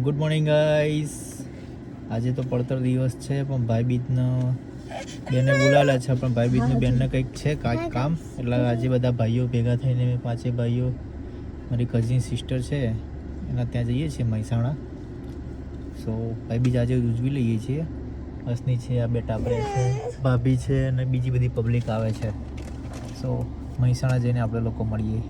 Good morning guys. આજે તો પડતર દિવસ છે પણ ભાઈ બીજનો બેને બોલાવેલા છે, પણ ભાઈ બીજનું બેનને કંઈક છે કામ, એટલે આજે બધા ભાઈઓ ભેગા થઈને પાંચે ભાઈઓ, મારી કઝિન સિસ્ટર છે એના ત્યાં જઈએ છીએ મહેસાણા. સો ભાઈ બીજ આજે ઉજવી લઈએ છીએ. હસની છે, આ બેટા આપણે છે, ભાભી છે અને બીજી બધી પબ્લિક આવે છે. સો મહેસાણા જઈને આપણે લોકો મળીએ.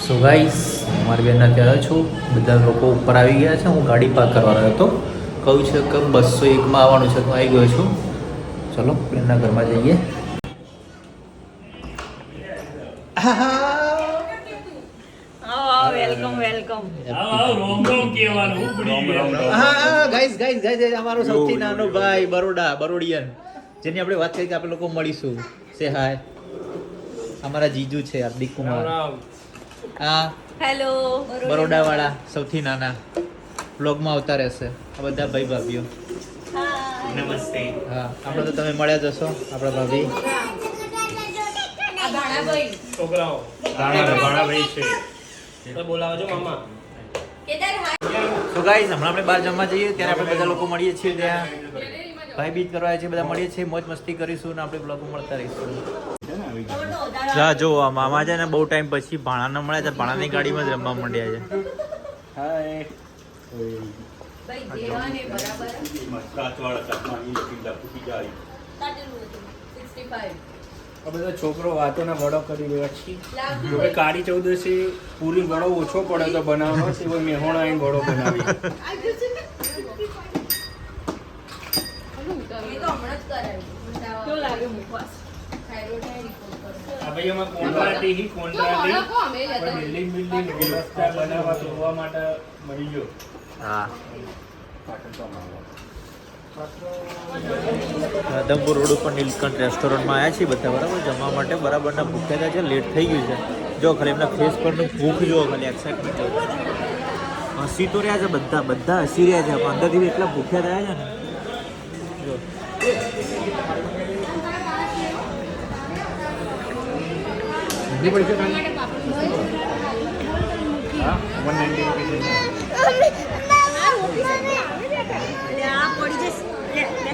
સો ગાઈસ, મારી બેનના ત્યાં છું, બધા લોકો ઉપર આવી ગયા છે. હું ગાડી પાર્ક કરવાનો હતો, કહું છે કે 201માં આવવાનું છે, તો આવી ગયો છું. ચલો બેનના ઘરમાં જઈએ. અમારો સૌથી નાનો ભાઈ બરોડિયન, જેની આપણે વાત કરી કે આપણે લોકો મળીશું. સે હાય. અમારા જીજુ છે હાર્દિક કુમાર. હા, હેલો. બરોડા વાળા સૌથી નાના બ્લોગમાં આવતા રહેશે. આ બધા ભાઈ ભાભીઓ. નમસ્તે. હા, આપણે તો તમે મળ્યા જશો આપણા ભાભી. છોકરાઓ ભાણાભાઈ છે. બોલાવજો મામા. સો ગાઈસ, હમણાં આપણે બહાર જમવા જઈએ ત્યારે આપણે બધા લોકો મળીએ છીએ. ત્યાં ભાઈ બીજ કરવા છે, બધા મળીએ છીએ, મોજ મસ્તી કરીશું અને આપણે બ્લોગમાં મળતા રહીશું. જા જો આ મામા છે ને, બહુ ટાઈમ પછી ભાણા ન મળ્યા છે, ભાણાની ગાડીમાં જ રમવા માંડ્યા છે. હાય. બધા છોકરો વાતોના વડો કરી રહ્યા છીએ. કાળી ચૌદસે પૂરી વડો ઓછો પડે તો બનાવવાનો છે, મેહોણા આવીને વડો બનાવી. રાધનપુર રોડ ઉપર નીલકંઠ રેસ્ટોરન્ટમાં આવ્યા છીએ બધા, બરાબર જમવા માટે. બરાબરના ભૂખ્યા છે, લેટ થઈ ગયું છે. જો ખાલી એમના ફેસ પરનું ભૂખ જુઓ, ખાલી એક્સાઇટમેન્ટ જુઓ. હસી તો રહ્યા છે બધા હસી રહ્યા છે, પણ અંદરથી એટલા ભૂખ્યા થયા છે ને. જો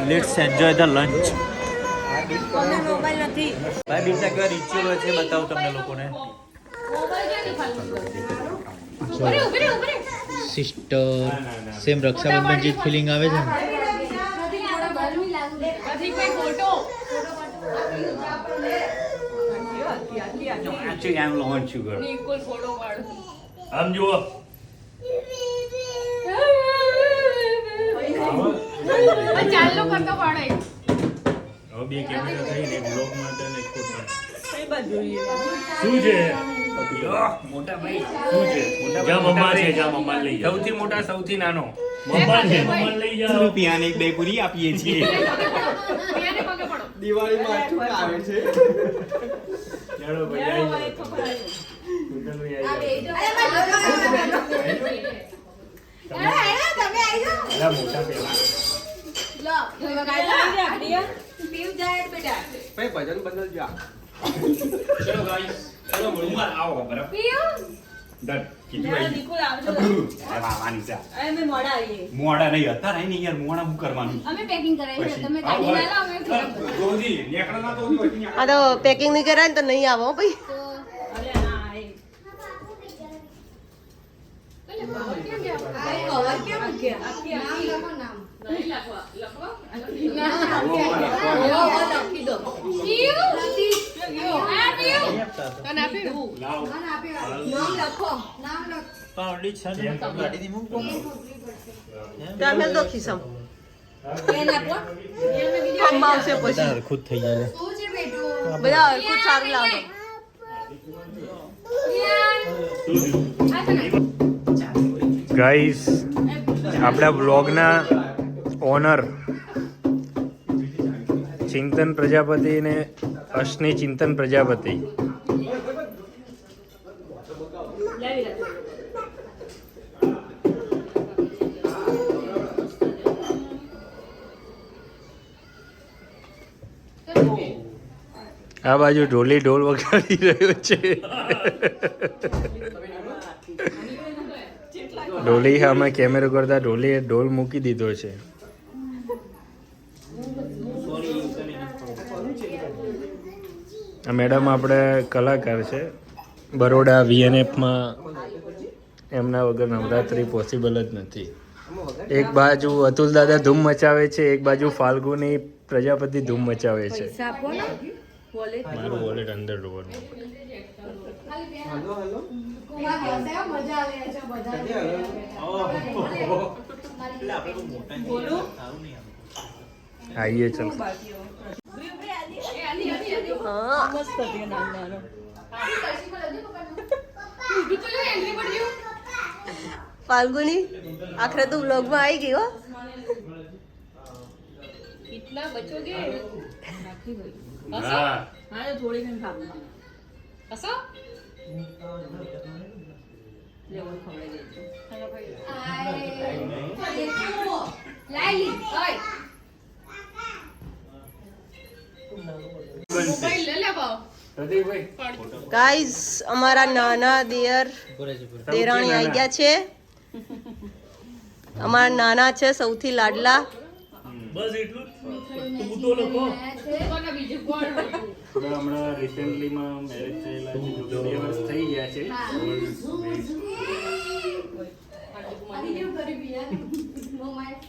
લેટ્સ એન્જોય ધ લંચ. ભાઈ બીજા કેવા રિચ્યુઅલ હોય છે બતાવું તમને લોકોને. સિસ્ટર સેમ રક્ષાબંધન જે ફિલિંગ આવે છે ને. Actually, I'm low on sugar. આમ જુઓ. ચાલો કરતો પડે. હવે બે કેમેરા થઈ ને બ્લોગ માટે ને ફોટો. કઈ બાજુ શું છે? મોટા ભાઈ શું છે? જા મમ્મા છે, જા મમ્મા લઈ જા. સૌથી મોટા સૌથી નાનો મમ્મા છે, મમ્મા લઈ જા. રૂપિયાની એક બે પૂરી આપીએ છીએ. પિયાને પગે પડો. દિવાળીમાં આઠું આવે છે. ચાલો ભાઈ આવી જાઓ. મોટા પેલા ભજન બદલ જા. ચલો ગાઈસ, ચલો મુંબઈ આવો બરાબર. ડન કીધું મોડા નહીં હતા નહીં યાર, મોડા હું કરવાનું. અમે પેકિંગ કરાવી છે, તમે ગાડી ના લાવો અમે જોજી નેકળના તો ઓછી આ તો પેકિંગ નહીં કરાય ને તો નહીં આવો ભાઈ. અરે ના એ કવર કેમ મૂક્યા? આખી લખો નામ. નહીં લખવા લખી દો. તમે તો ખિસ્સા આવશે પછી ખુદ થઈ જાય. બધા હરખું સારું લાગે. ગાઈસ, આપણા બ્લોગના ઓનર ચિંતન પ્રજાપતિ ને અશ્ની ચિંતન પ્રજાપતિ આ બાજુ ઢોલી ઢોલ વગાડી રહ્યો છે. ઢોલી સામે કેમેરો કરતા ઢોલીએ ઢોલ મૂકી દીધો છે. આ મેડમ આપણે કલાકાર છે બરોડા VNFમાં. એમના વગર નવરાત્રિ પોસિબલ જ નથી. એક બાજુ અતુલ દાદા ધૂમ મચાવે છે, એક બાજુ ફાલ્ગુની પ્રજાપતિ ધૂમ મચાવે છે. મારું વોલેટ અંદર ડ્રોવરમાં. આઈએ ચલ. फाल्गुनी आखिर तो व्लॉग में आई गई हो. कितना बचोगे? હા हाँ तो थोड़ी दिन खा ऐसा लेवल खवड़े दे हेलो भाई लाइली ओए मोबाइल ले ले बाओ गाइस हमारा नाना दियर देराणी आई ગયા છે. અમારા નાના છે સૌથી લાડલા. બસ એટલું તું તો લખો. કોના બીજું કોણ હમણાં રિસેન્ટલીમાં મેરેજ થયેલા છે, 2 વર્ષ થઈ ગયા છે.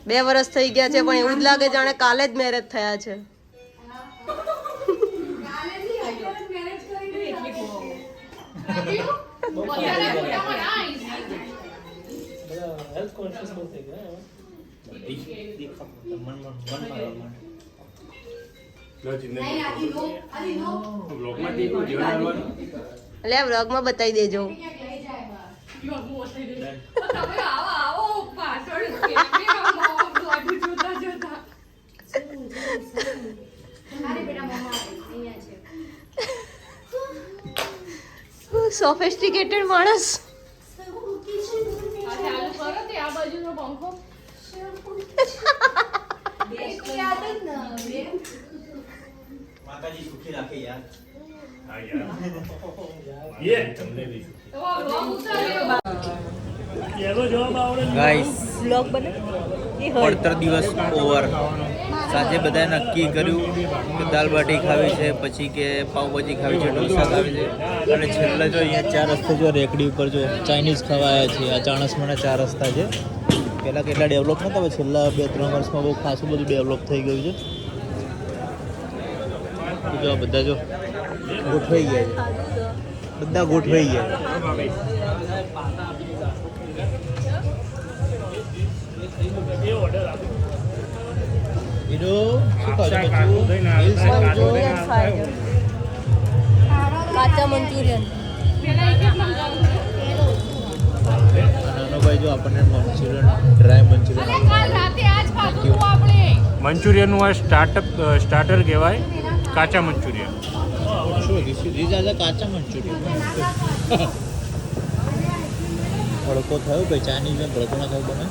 બે વર્ષ થઈ ગયા છે પણ એવું જ લાગે જાણે કાલે જ મેરેજ થયા છે. એટલે વ્લોગ માં બતાવી દેજો. તમે આવો આવો પાછળ કેમેરામાં બધું જોતા જોતા અરે બેટા મમ્મા અહીંયા છે સોફિસ્ટિકેટેડ માણસ. આ ચાલુ કરો તે આ બાજુનો પંખો યાદ જ ન બેન માતાજી સુખી રાખે યાર. હા યાર યે તમને બી તો રોંગ ઉતાર્યો કેવો જવાબ આવડે ગાઈસ વ્લોગ બને એ હોય. પડતર દિવસ ઓવર. સાંજે બધાએ નક્કી કર્યું કે દાલ બાટી ખાવી છે, પછી કે પાવભાજી ખાવી છે, ઢોસા ખાવી છે, અને છેલ્લે જો અહીંયા 4 રસ્તે જો રેકડી ઉપર જો ચાઇનીઝ ખાવા આવ્યા છે. આ ચાણસમાના 4 રસ્તા છે. પહેલાં કેટલા ડેવલપ નહોતા, હવે છેલ્લા 2-3 વર્ષમાં બહુ ખાસું બધું ડેવલપ થઈ ગયું છે. તો જો બધા જો ગોઠવાઈ ગયા છે, બધા ગોઠવાઈ ગયા છે. હીરો શું કહો છો બચ્ચું? રીલ્સ બનાવો છો? કાચા મંચુરિયન. નાનો ભાઈ જો આપણને મંચુરિયન ડ્રાય મંચુરિયન કાલ રાતે આજ ખાધું તું આપણે મંચુરિયનનું આ સ્ટાર્ટર કહેવાય, કાચા મંચુરિયન. શું દીસ આજે કાચા મંચુરિયન ભડકો થયો ભાઈ, ચાઇનીઝ ને ભડકો ના થયો બને.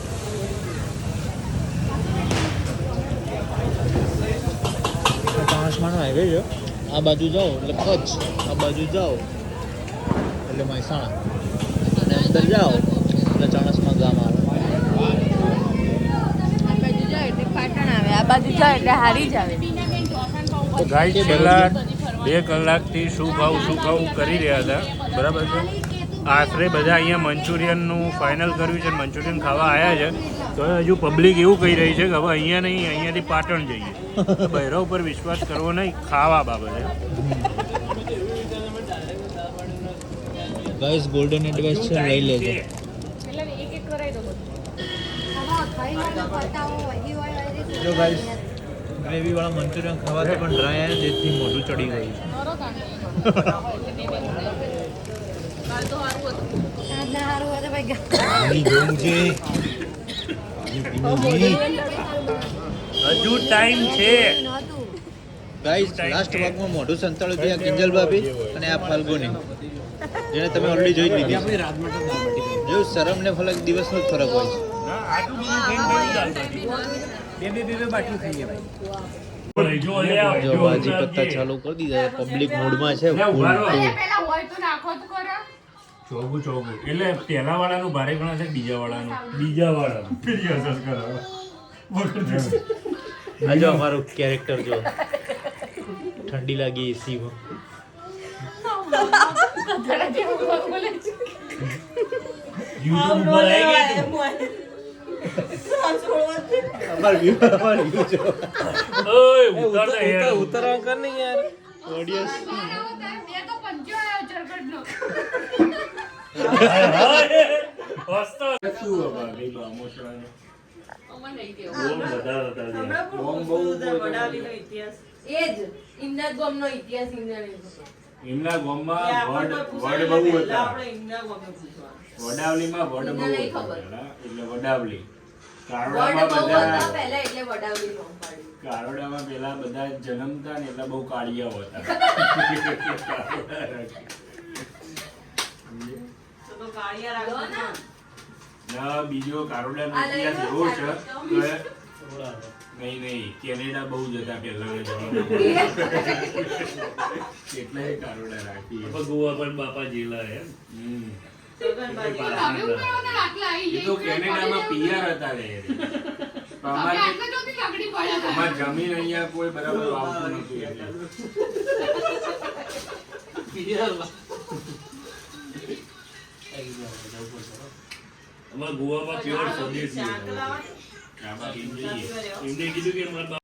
ચાણસમાનો હાઈવે છે. આ બાજુ જાઓ એટલે કચ્છ, આ બાજુ જાઓ એટલે મહેસાણા, અને અંદર જાઓ એટલે ચાણસમા ગામ આવે. આ બાજુ જાય એટલે પાટણ આવે, આ બાજુ જાય એટલે હારી જ આવે. ગાઈડ છેલ્લા 2 કલાકથી શું ખાવું કરી રહ્યા હતા, બરાબર છે. આશરે બધા અહીંયા મંચુરિયનનું ફાઇનલ કર્યું છે, મંચુરિયન ખાવા આવ્યા છે. તો હજુ પબ્લિક એવું કહી રહી છે કે હવે અહીંયા નહીં, અહીંયાથી પાટણ જઈએ. બહેરા ઉપર વિશ્વાસ કરવો નહીં ખાવા બાબતે. ગાઈસ ગોલ્ડન એડવાઇસ છે, લઈ લેજો. એટલે એક એક કરાઈ દો બધું જો ગાઈસ ગ્રેવી વાળા મંચુરિયન ખાવાથી પણ ડ્રાય આવે, જેથી મોઢું ચડી ગયું. કાલ તો સારું હતું હજુ ટાઈમ છે. ગાઈસ લાસ્ટ ભાગમાં મોઢું સંતાળું થયા કિંજલ ભાભી અને આ ફાલ્ગુની. જેને તમે ઓલરેડી જોઈ લીધી છે. જો શરમ ને ફલક દિવસનો જ ફરક હોય છે. ના આટલું બધું ખાઈને કેવું દાલ ભાજી જો લે આવ જો ભાજી પત્તા ચાલુ કરી દીધા પબ્લિક મૂડમાં છે લે, ઉભા રહો. full. પેલા હોય તો નાખો તો કરો. ચોગું એટલે પહેલા વાળાનું ભારે ગણા છે બીજા વાળાનું પેલી અસર કરાવે આ જો અમારું કેરેક્ટર જો ઠંડી લાગી એસીમાં. ગધેડા જેવું બોલે છે. YouTube ઉપર આવી ગઈ અમાર વ્યૂ જો ઓય ઉતાર દે યાર ઉતરવા કર ને યાર ઓડિયન્સ. બે તો પંચો આવ્યો ચરકટનો. હસતો શું બાબા ગઈ બા મોશરાને અમને નહીં દેવો. બોમ બધા એ જ ઇમદાદ ગામનો ઇતિહાસ એમના ગામમાં વડ બહુ હતા વડાવલીમાં વડ બહુ નહીં હતા ખબર. પહેલા, એટલે વડાવલી વડ કારોડામાં બહુ હતા બધા પહેલા એટલે વડાવલી નામ પાડ્યું. કારોડામાં પેલા બધા જન્મતા ને એટલે બહુ કાળિયાઓ હતા જો ને. ના બીજો કારોડાનો આ લઈ ઇતિહાસ લો, એવો છે કે નહીં કેનેડા બહુ જ હતા પહેલાના જમાનામાં એટલે એ કારોડા રાખી ગોવા પણ બાપા જેલા હે હમ. તમે ઉકળવાના આટલા આવી એ તો જાય. કેનેડામાં પીઆર હતા રે તમે અમારે આટલા જોતી લકડી પડ્યા હતા. અમારે જમીન અહીંયા કોઈ બરાબર વાવતું નતું એટલે અમારા ગોવામાં પ્યોર સ્વદેશી આ બાકી એમ જઈએ. એમને કીધું કે મારા